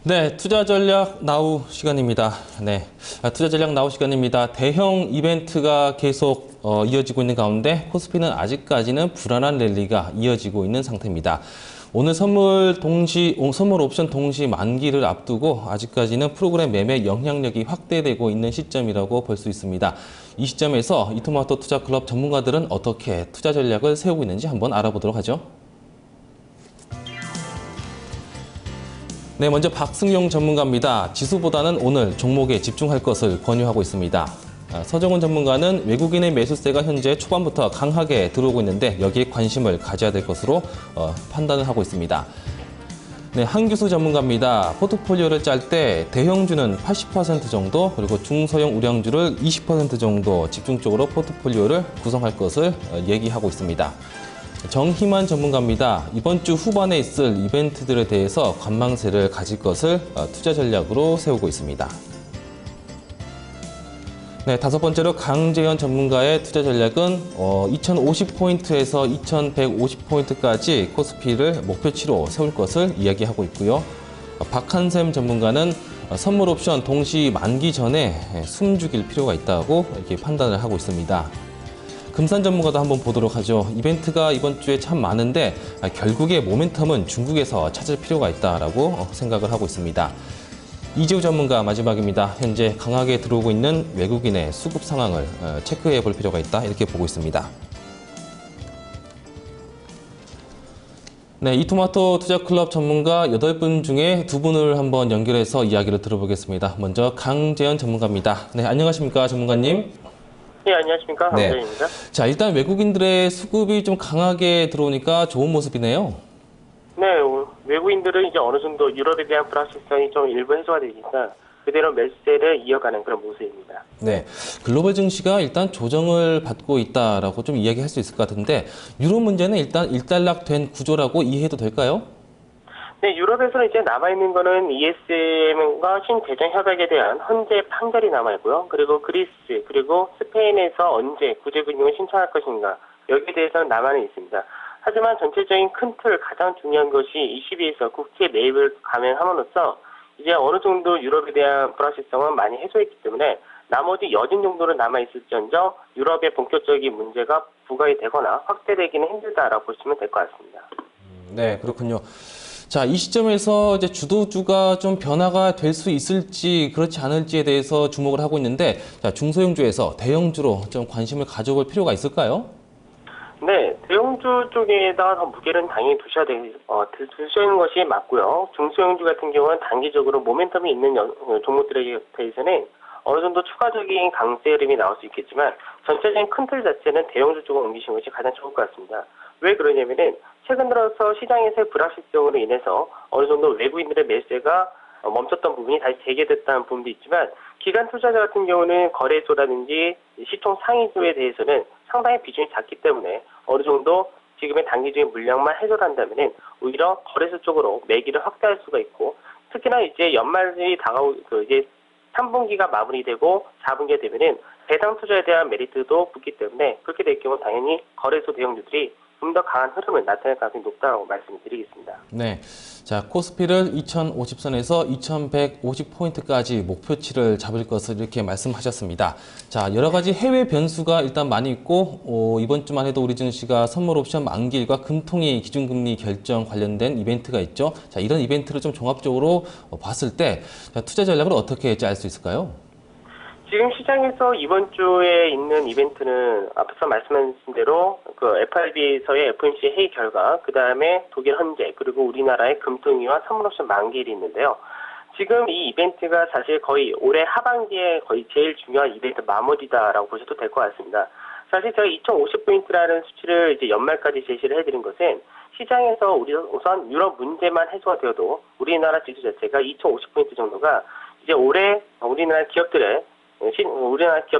네, 투자 전략 나우 시간입니다. 네, 투자 전략 나우 시간입니다. 대형 이벤트가 계속 이어지고 있는 가운데 코스피는 아직까지는 불안한 랠리가 이어지고 있는 상태입니다. 오늘 선물 옵션 동시 만기를 앞두고 아직까지는 프로그램 매매 영향력이 확대되고 있는 시점이라고 볼 수 있습니다. 이 시점에서 이토마토 투자클럽 전문가들은 어떻게 투자 전략을 세우고 있는지 한번 알아보도록 하죠. 네, 먼저 박승용 전문가입니다. 지수보다는 오늘 종목에 집중할 것을 권유하고 있습니다. 서정훈 전문가는 외국인의 매수세가 현재 초반부터 강하게 들어오고 있는데 여기에 관심을 가져야 될 것으로 판단을 하고 있습니다. 네, 한규수 전문가입니다. 포트폴리오를 짤 때 대형주는 80% 정도 그리고 중소형 우량주를 20% 정도 집중적으로 포트폴리오를 구성할 것을 얘기하고 있습니다. 정희만 전문가입니다. 이번 주 후반에 있을 이벤트들에 대해서 관망세를 가질 것을 투자 전략으로 세우고 있습니다. 네, 다섯 번째로 강재현 전문가의 투자 전략은 2050포인트에서 2150포인트까지 코스피를 목표치로 세울 것을 이야기하고 있고요. 박한샘 전문가는 선물 옵션 동시 만기 전에 숨죽일 필요가 있다고 이렇게 판단을 하고 있습니다. 금산 전문가도 한번 보도록 하죠. 이벤트가 이번 주에 참 많은데 결국에 모멘텀은 중국에서 찾을 필요가 있다라고 생각을 하고 있습니다. 이재우 전문가 마지막입니다. 현재 강하게 들어오고 있는 외국인의 수급 상황을 체크해 볼 필요가 있다 이렇게 보고 있습니다. 네, 이토마토 투자클럽 전문가 8분 중에 2분을 한번 연결해서 이야기를 들어보겠습니다. 먼저 강재현 전문가입니다. 네, 안녕하십니까 전문가님. 네, 안녕하십니까. 네. 강재현입니다. 자, 일단 외국인들의 수급이 좀 강하게 들어오니까 좋은 모습이네요. 네, 외국인들은 이제 어느 정도 유럽에 대한 불확실성이 좀 일부 해소가 되니까 그대로 매수세를 이어가는 그런 모습입니다. 네, 글로벌 증시가 일단 조정을 받고 있다라고 좀 이야기할 수 있을 것 같은데 유럽 문제는 일단 일단락된 구조라고 이해해도 될까요? 네, 유럽에서는 이제 남아있는 거는 ESM과 신대전 협약에 대한 헌재 판결이 남아있고요. 그리고 그리스, 그리고 스페인에서 언제 구제금융을 신청할 것인가 여기에 대해서는 남아는 있습니다. 하지만 전체적인 큰 틀 가장 중요한 것이 22에서 국채 매입을 감행함으로써 이제 어느 정도 유럽에 대한 불확실성은 많이 해소했기 때문에 나머지 여진 정도는 남아있을지언정 유럽의 본격적인 문제가 부각이 되거나 확대되기는 힘들다라고 보시면 될 것 같습니다. 네, 그렇군요. 자, 이 시점에서 이제 주도주가 좀 변화가 될 수 있을지 그렇지 않을지에 대해서 주목을 하고 있는데 자, 중소형주에서 대형주로 좀 관심을 가져볼 필요가 있을까요? 네, 대형주 쪽에다가 더 무게는 당연히 두셔야 되는 것이 맞고요. 중소형주 같은 경우는 단기적으로 모멘텀이 있는 종목들에 대해서는 어느 정도 추가적인 강세 흐름이 나올 수 있겠지만 전체적인 큰 틀 자체는 대형주 쪽으로 옮기시는 것이 가장 좋을 것 같습니다. 왜 그러냐면은 최근 들어서 시장에서의 불확실성으로 인해서 어느 정도 외국인들의 매수세가 멈췄던 부분이 다시 재개됐다는 부분도 있지만 기관 투자자 같은 경우는 거래소라든지 시총 상위주에 대해서는 상당히 비중이 작기 때문에 어느 정도 지금의 단기적인 물량만 해소한다면은 오히려 거래소 쪽으로 매기를 확대할 수가 있고 특히나 이제 연말이 이제 3분기가 마무리되고 4분기가 되면은 배당 투자에 대한 메리트도 붙기 때문에 그렇게 될 경우 당연히 거래소 대형주들이 좀 더 강한 흐름을 나타낼 가능성이 높다고 말씀을 드리겠습니다. 네. 자, 코스피를 2050선에서 2150포인트까지 목표치를 잡을 것을 이렇게 말씀하셨습니다. 자, 여러 가지 해외 변수가 일단 많이 있고 이번 주만 해도 우리 증시가 선물 옵션 만기일과 금통위 기준금리 결정 관련된 이벤트가 있죠. 자, 이런 이벤트를 좀 종합적으로 봤을 때 자, 투자 전략을 어떻게 짤 수 있을까요? 지금 시장에서 이번 주에 있는 이벤트는 앞서 말씀하신 대로 그 FRB에서의 FOMC 회의 결과, 그 다음에 독일 헌재, 그리고 우리나라의 금통위와 선물옵션 만기일이 있는데요. 지금 이 이벤트가 사실 거의 올해 하반기에 거의 제일 중요한 이벤트 마무리다라고 보셔도 될 것 같습니다. 사실 저희 2050포인트라는 수치를 이제 연말까지 제시를 해드린 것은 시장에서 우선 유럽 문제만 해소가 되어도 우리나라 지수 자체가 2050포인트 정도가 이제 올해 우리나라 기업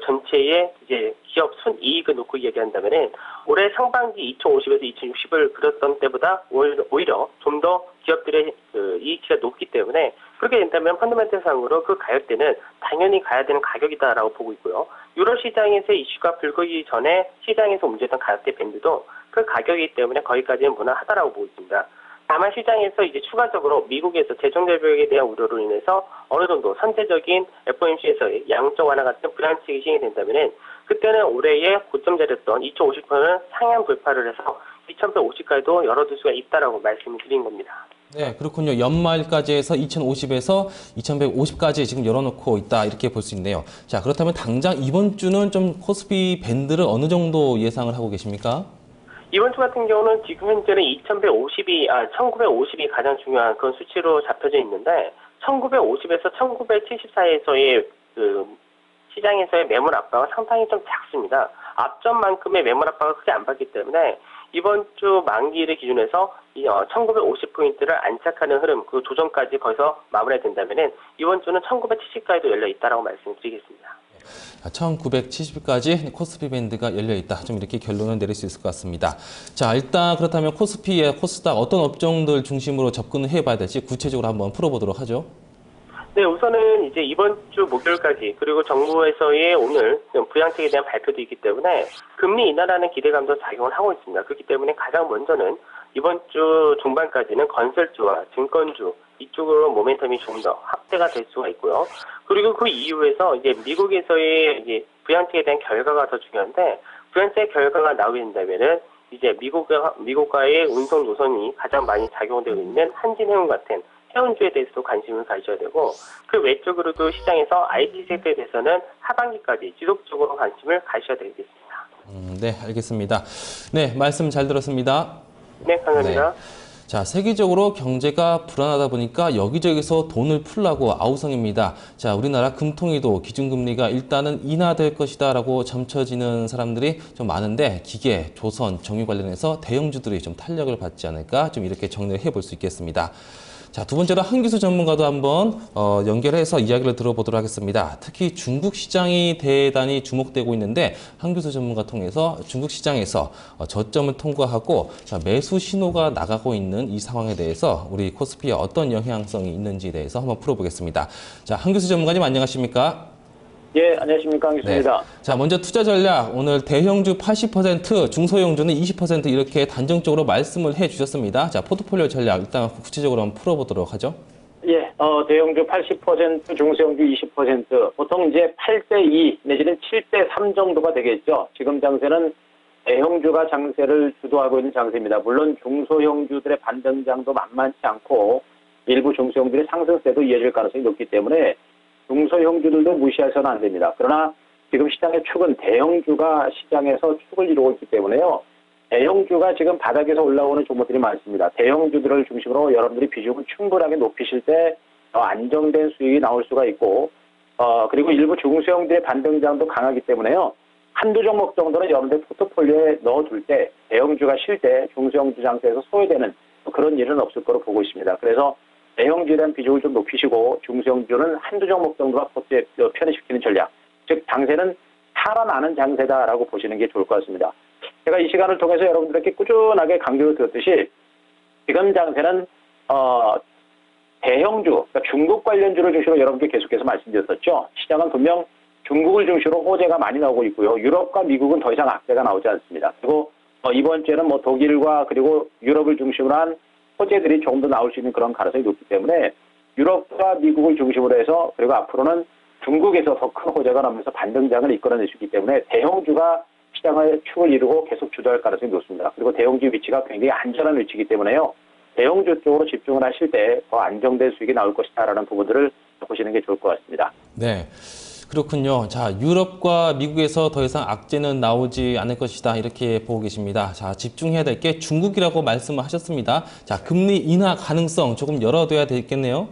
전체의 이제 기업 순이익을 놓고 이야기한다면은 올해 상반기 2050에서 2060을 그렸던 때보다 오히려 좀 더 기업들의 그 이익치가 높기 때문에 그렇게 된다면 펀더멘털상으로 그 가격대는 당연히 가야 되는 가격이다라고 보고 있고요. 유럽 시장에서 이슈가 불거지기 전에 시장에서 움직였던 가격대 밴드도 그 가격이기 때문에 거기까지는 무난하다라고 보고 있습니다. 다만 시장에서 이제 추가적으로 미국에서 재정 절벽에 대한 우려로 인해서 어느 정도 선제적인 FOMC에서의 양적 완화 같은 불안측이 시행된다면은 그때는 올해의 고점 자리였던 2,050%는 상향 돌파를 해서 2,150까지도 열어둘 수가 있다라고 말씀을 드린 겁니다. 네, 그렇군요. 연말까지 해서 2050에서 2150까지 지금 열어놓고 있다 이렇게 볼 수 있네요. 자, 그렇다면 당장 이번 주는 좀 코스피 밴드를 어느 정도 예상을 하고 계십니까? 이번 주 같은 경우는 지금 현재는 1950이 가장 중요한 그런 수치로 잡혀져 있는데 1950에서 1970 사이에서의 그 시장에서의 매물 압박은 상당히 좀 작습니다. 앞전만큼의 매물 압박을 크게 안 받기 때문에 이번 주 만기를 기준해서 1950포인트를 안착하는 흐름, 그 조정까지 거기서 마무리가 된다면 이번 주는 1970까지도 열려 있다라고 말씀드리겠습니다. 1970까지 코스피 밴드가 열려있다. 좀 이렇게 결론을 내릴 수 있을 것 같습니다. 자, 일단 그렇다면 코스피의 코스닥 어떤 업종들 중심으로 접근을 해봐야 될지 구체적으로 한번 풀어보도록 하죠. 네, 우선은 이제 이번 주 목요일까지 그리고 정부에서의 오늘 부양책에 대한 발표도 있기 때문에 금리 인하라는 기대감도 작용을 하고 있습니다. 그렇기 때문에 가장 먼저는 이번 주 중반까지는 건설주와 증권주 이쪽으로 모멘텀이 좀 더 확대가 될 수가 있고요. 그리고 그 이후에서 이제 미국에서의 이제 부양책에 대한 결과가 더 중요한데 부양책 결과가 나오게 된다면은 이제 미국과의 운송 노선이 가장 많이 작용되고 있는 한진해운 같은 해운주에 대해서도 관심을 가져야 되고 그 외적으로도 시장에서 IT 섹터에 대해서는 하반기까지 지속적으로 관심을 가져야 되겠습니다. 네, 알겠습니다. 네, 말씀 잘 들었습니다. 네, 감사합니다. 네. 자, 세계적으로 경제가 불안하다 보니까 여기저기서 돈을 풀라고 아우성입니다. 자, 우리나라 금통위도 기준금리가 일단은 인하될 것이다라고 점쳐지는 사람들이 좀 많은데 기계, 조선, 정유 관련해서 대형주들이 좀 탄력을 받지 않을까 좀 이렇게 정리를 해볼 수 있겠습니다. 자, 두 번째로 한기수 전문가도 한번 연결해서 이야기를 들어보도록 하겠습니다. 특히 중국 시장이 대단히 주목되고 있는데 한기수 전문가 통해서 중국 시장에서 저점을 통과하고 매수 신호가 나가고 있는 이 상황에 대해서 우리 코스피에 어떤 영향성이 있는지에 대해서 한번 풀어보겠습니다. 자, 한기수 전문가님 안녕하십니까? 예, 안녕하십니까. 한기수입니다. 네. 자, 먼저 투자 전략 오늘 대형주 80%, 중소형주는 20% 이렇게 단정적으로 말씀을 해주셨습니다. 자, 포트폴리오 전략 일단 구체적으로 한번 풀어보도록 하죠. 예, 대형주 80%, 중소형주 20%, 보통 이제 8대2 내지는 7대3 정도가 되겠죠. 지금 장세는 대형주가 장세를 주도하고 있는 장세입니다. 물론 중소형주들의 반등장도 만만치 않고 일부 중소형주의 상승세도 이어질 가능성이 높기 때문에 중소형주들도 무시해서는 안 됩니다. 그러나 지금 시장의 축은 대형주가 시장에서 축을 이루고 있기 때문에요. 대형주가 지금 바닥에서 올라오는 종목들이 많습니다. 대형주들을 중심으로 여러분들이 비중을 충분하게 높이실 때 안정된 수익이 나올 수가 있고 그리고 일부 중소형들의 반등장도 강하기 때문에요. 한두 종목 정도는 여러분들 포트폴리오에 넣어둘 때 대형주가 쉴 때 중소형주 장세에서 소외되는 그런 일은 없을 거로 보고 있습니다. 그래서 대형주에 대한 비중을 좀 높이시고 중소형주는 한두 종목 정도가 포트에 편입시키는 전략. 즉 장세는 살아나는 장세다라고 보시는 게 좋을 것 같습니다. 제가 이 시간을 통해서 여러분들에게 꾸준하게 강조를 드렸듯이 지금 장세는 대형주, 그러니까 중국 관련주를 중심으로 여러분께 계속해서 말씀드렸었죠. 시장은 분명 중국을 중심으로 호재가 많이 나오고 있고요. 유럽과 미국은 더 이상 악재가 나오지 않습니다. 그리고 이번 주에는 독일과 그리고 유럽을 중심으로 한 호재들이 조금 더 나올 수 있는 그런 가능성이 높기 때문에 유럽과 미국을 중심으로 해서 그리고 앞으로는 중국에서 더 큰 호재가 나면서 반등장을 이끌어낼 수 있기 때문에 대형주가 시장의 축을 이루고 계속 주도할 가능성이 높습니다. 그리고 대형주 위치가 굉장히 안전한 위치이기 때문에요. 대형주 쪽으로 집중을 하실 때 더 안정된 수익이 나올 것이다라는 부분들을 보시는 게 좋을 것 같습니다. 네. 그렇군요. 자, 유럽과 미국에서 더 이상 악재는 나오지 않을 것이다. 이렇게 보고 계십니다. 자, 집중해야 될 게 중국이라고 말씀을 하셨습니다. 자, 금리 인하 가능성 조금 열어둬야 되겠네요.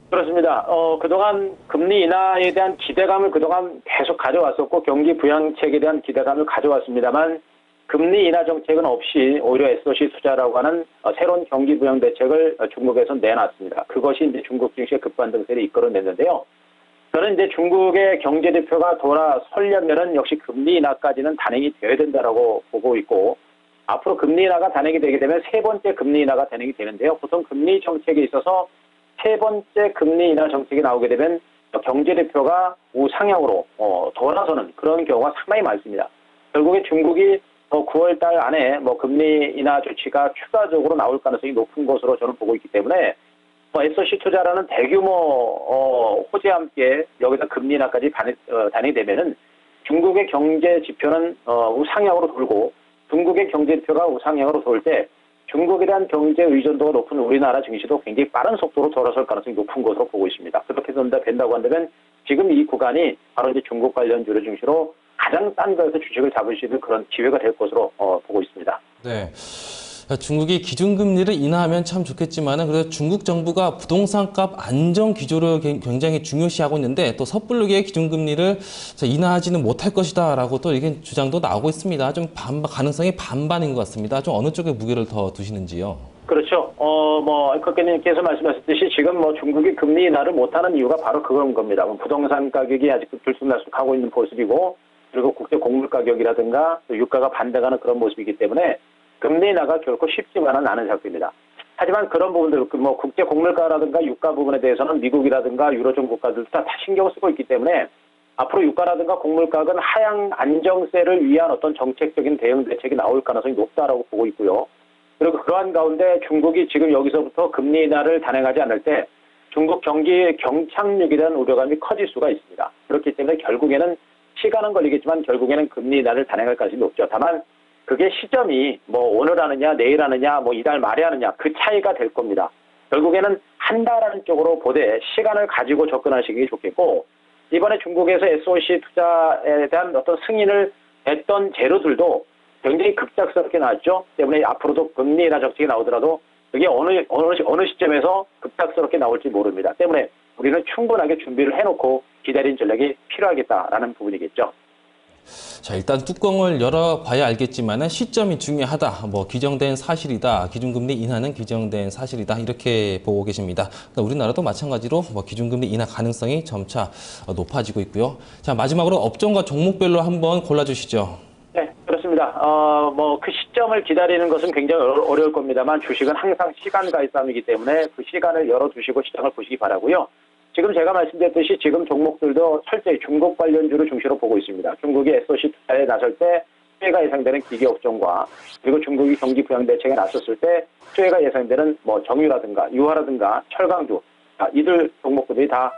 그렇습니다. 그동안 금리 인하에 대한 기대감을 그동안 계속 가져왔었고 경기 부양책에 대한 기대감을 가져왔습니다만 금리 인하 정책은 없이 오히려 SOC 투자라고 하는 새로운 경기 부양 대책을 중국에서 내놨습니다. 그것이 이제 중국 증시의 급반등세를 이끌어냈는데요. 저는 이제 중국의 경제 대표가 돌아서려면은 역시 금리 인하까지는 단행이 되어야 된다라고 보고 있고 앞으로 금리 인하가 단행이 되게 되면 세 번째 금리 인하가 단행이 되는데요. 보통 금리 정책에 있어서 세 번째 금리 인하 정책이 나오게 되면 경제 대표가 우상향으로 돌아서는 그런 경우가 상당히 많습니다. 결국에 중국이 뭐 9월 달 안에 뭐 금리 인하 조치가 추가적으로 나올 가능성이 높은 것으로 저는 보고 있기 때문에 뭐 SOC 투자라는 대규모 호재와 함께 여기서 금리 인하까지 단행이 되면은 중국의 경제 지표는 우상향으로 돌고 중국의 경제 지표가 우상향으로 돌 때 중국에 대한 경제 의존도가 높은 우리나라 증시도 굉장히 빠른 속도로 돌아설 가능성이 높은 것으로 보고 있습니다. 그렇게 된다고 한다면 지금 이 구간이 바로 이제 중국 관련 주류 증시로 가장 싼 거에서 주식을 잡을 수 있는 그런 기회가 될 것으로 보고 있습니다. 네. 중국이 기준금리를 인하하면 참 좋겠지만은 그래서 중국 정부가 부동산값 안정 기조를 굉장히 중요시하고 있는데 또 섣부르게 기준금리를 인하하지는 못할 것이다라고 또 이게 주장도 나오고 있습니다. 좀 가능성이 반반인 것 같습니다. 좀 어느 쪽에 무게를 더 두시는지요? 그렇죠. 뭐 앵커께서 말씀하셨듯이 지금 뭐 중국이 금리 인하를 못하는 이유가 바로 그런 겁니다. 부동산 가격이 아직도 들쑥날쑥하고 있는 모습이고 그리고 국제 곡물 가격이라든가 또 유가가 반등하는 그런 모습이기 때문에 금리 인하가 결코 쉽지만은 않은 상태입니다. 하지만 그런 부분들, 뭐 국제 곡물가라든가 유가 부분에 대해서는 미국이라든가 유로존 국가들도 다 신경을 쓰고 있기 때문에 앞으로 유가라든가 곡물가격은 하향 안정세를 위한 어떤 정책적인 대응 대책이 나올 가능성이 높다라고 보고 있고요. 그리고 그러한 가운데 중국이 지금 여기서부터 금리 인하를 단행하지 않을 때 중국 경기의 경착륙에 대한 우려감이 커질 수가 있습니다. 그렇기 때문에 결국에는 시간은 걸리겠지만 결국에는 금리 인하를 단행할 가능성이 높죠. 다만 그게 시점이 뭐 오늘 하느냐 내일 하느냐 뭐 이달 말에 하느냐 그 차이가 될 겁니다. 결국에는 한다라는 쪽으로 보되 시간을 가지고 접근하시는 게 좋겠고 이번에 중국에서 SOC 투자에 대한 어떤 승인을 했던 재료들도 굉장히 급작스럽게 나왔죠. 때문에 앞으로도 금리 인하 정책이 나오더라도 그게 어느 시점에서 급작스럽게 나올지 모릅니다. 때문에 우리는 충분하게 준비를 해놓고 기다린 전략이 필요하겠다라는 부분이겠죠. 자, 일단 뚜껑을 열어봐야 알겠지만은 시점이 중요하다. 뭐 규정된 사실이다. 기준금리 인하는 규정된 사실이다. 이렇게 보고 계십니다. 우리나라도 마찬가지로 뭐 기준금리 인하 가능성이 점차 높아지고 있고요. 자, 마지막으로 업종과 종목별로 한번 골라주시죠. 네, 그렇습니다. 뭐 그 시점을 기다리는 것은 굉장히 어려울 겁니다만 주식은 항상 시간과의 싸움이기 때문에 그 시간을 열어두시고 시장을 보시기 바라고요. 지금 제가 말씀드렸듯이 지금 종목들도 철저히 중국 관련주를 중시로 보고 있습니다. 중국이 SOC 투자에 나설 때 수혜가 예상되는 기계 업종과 그리고 중국이 경기 부양 대책에 나섰을 때 수혜가 예상되는 뭐 정유라든가 유화라든가 철강주 이들 종목들이 다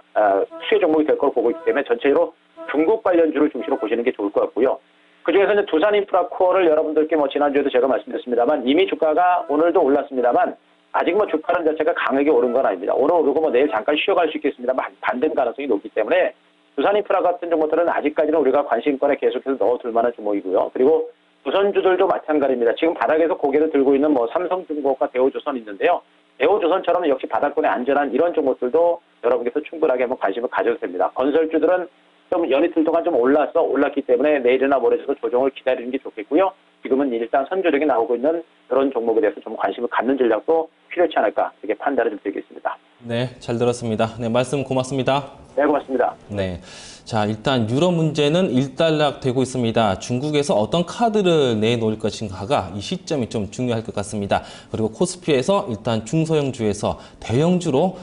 수혜 종목이 될 걸 보고 있기 때문에 전체적으로 중국 관련주를 중시로 보시는 게 좋을 것 같고요. 그중에서 이제 두산인프라코어를 여러분들께 뭐 지난주에도 제가 말씀드렸습니다만 이미 주가가 오늘도 올랐습니다만 아직 뭐 주가는 자체가 강하게 오른 건 아닙니다. 오늘 오르고 뭐 내일 잠깐 쉬어갈 수 있겠습니다만 반등 가능성이 높기 때문에 두산인프라 같은 종목들은 아직까지는 우리가 관심권에 계속해서 넣어둘 만한 종목이고요. 그리고 조선주들도 마찬가지입니다. 지금 바닥에서 고개를 들고 있는 뭐 삼성중공업과 대우조선 있는데요. 대우조선처럼 역시 바닥권에 안전한 이런 종목들도 여러분께서 충분하게 한번 관심을 가져도 됩니다. 건설주들은 좀 연이틀 동안 좀 올랐기 때문에 내일이나 모레에도 조정을 기다리는 게 좋겠고요. 지금은 일단 선조력이 나오고 있는 그런 종목에 대해서 좀 관심을 갖는 전략도 필요치 않을까 이렇게 판단을 좀 드리겠습니다. 네, 잘 들었습니다. 네, 말씀 고맙습니다. 네, 고맙습니다. 네. 자, 일단 유럽 문제는 일단락되고 있습니다. 중국에서 어떤 카드를 내놓을 것인가가 이 시점이 좀 중요할 것 같습니다. 그리고 코스피에서 일단 중소형주에서 대형주로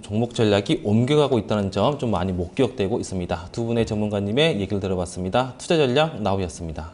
종목 전략이 옮겨가고 있다는 점 좀 많이 목격되고 있습니다. 두 분의 전문가님의 얘기를 들어봤습니다. 투자 전략 나우였습니다.